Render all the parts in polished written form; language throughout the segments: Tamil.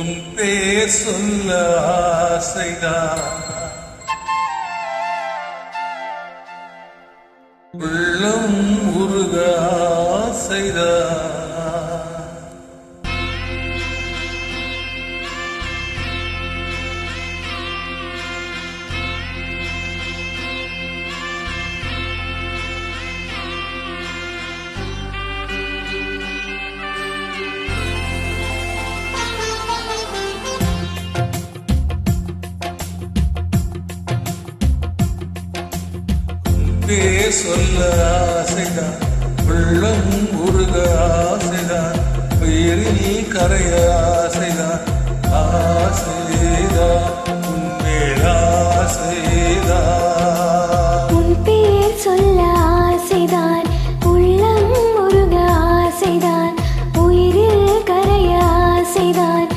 உன் பேர் சொல்ல ஆசைதான், உள்ளம் உருக ஆசைதான். சொல்ல ஆசைதான், உள்ளம் உருக ஆசைதான், உயிரில் கரைய ஆசைதான், ஆசைதான் உன்மேல் ஆசைதான். உன் பேர் சொல்ல ஆசைதான், உள்ளம் உருக ஆசைதான், உயிரில் கரைய ஆசைதான்,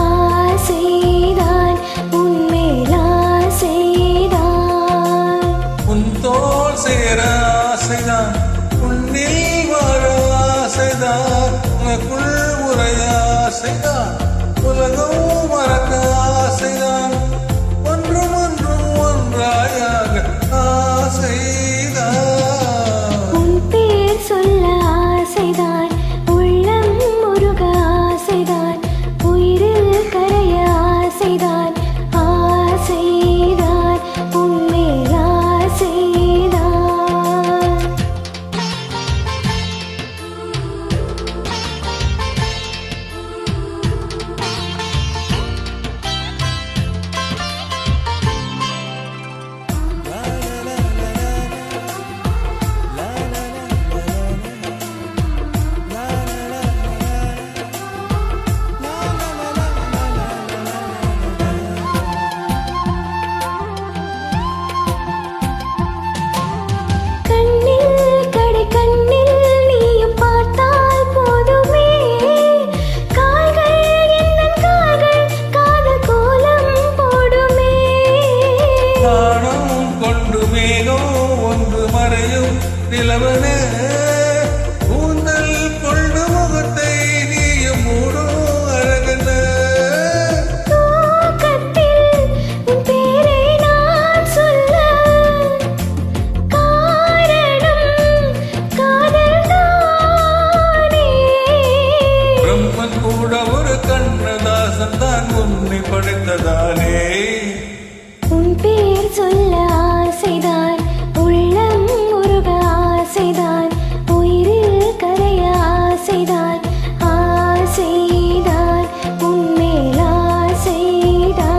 ஆசைதான் உன்மேல் ஆசைதான். உன் தோள் சேர ஆசைதான், உன்னில் வாழ ஆசைதான், உனக்குள் உரைய ஆசைதான், உலகம் மறக்க ஆசைதான், ஒன்றும் ஒன்றும் ஒன்றாயாக ஆசைதான். உன் பேர் சொல்ல ஆசைதான், உள்ளம் உருக ஆசைதான், உயிரில் கரைய ஆசைதான், ஆசைதான் உன்மேல் ஆசைதான். நிலவனே கூந்தல் கொண்டு முகத்தை நீயும் மூடும் அழகன தூக்கத்தில் உன் பேரை நான் சொல்ல காரணம் காதல்தானே. பிரம்மன் கூட ஒரு கண்ணதாசன் தான் உன்னை படைத்ததாலே. உன் பேர் சொல்ல ஆசைதான், உள்ளம் உருக ஆசைதான், உயிரில் கரைய ஆசைதான், ஆசைதான் உன்மேல் ஆசைதான்.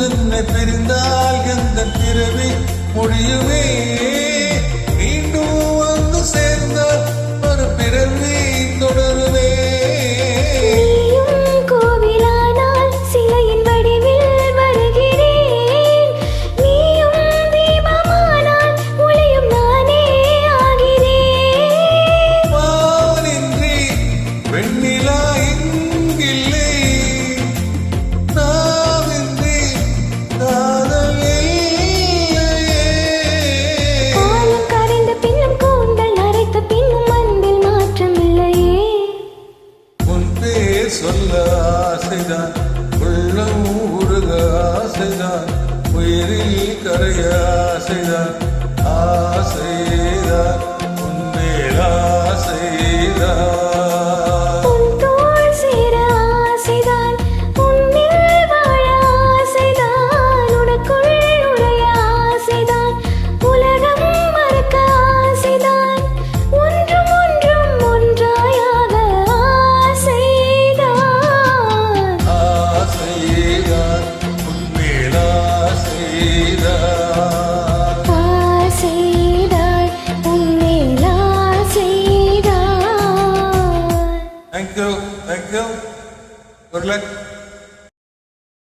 என்னை பிரிந்தால் எந்த பிறவி முடியுமே, மீண்டும் வந்து சேர்ந்தால் ஒரு பிறவி தொடருமே. நீயும் கோவிலானால் சிலையின் வடிவில் வருகிறேன், நீயும் தீபமானால் ஒளியும் நானே ஆகிறேன். வானின்றி வெண்ணிலா இங்கில்லை, நாவின்றி காதல் இல்லையே. காலம் கரைந்த பின்னும் கூந்தல் நரைத்த பின்னும் அன்பில் மாற்றம் இல்லையே. உன் பேர் சொல்ல ஆசைதான், உள்ளம் உருக ஆசைதான், உயிரில் கரைய ஆசைதான், ஆசைதான் உன்மேல் ஆசைதான். உன் தோள் சேர ஆசைதான், உன்னில் வாழ ஆசைதான், உனக்குள் உரைய ஆசைதான், உலகம் மறக்க ஆசைதான், ஒன்றும் ஒன்றும் ஒன்றாயாக ஆசைதான். ஆசைதான் உன்மேல் ஆசைதான். Thank you good luck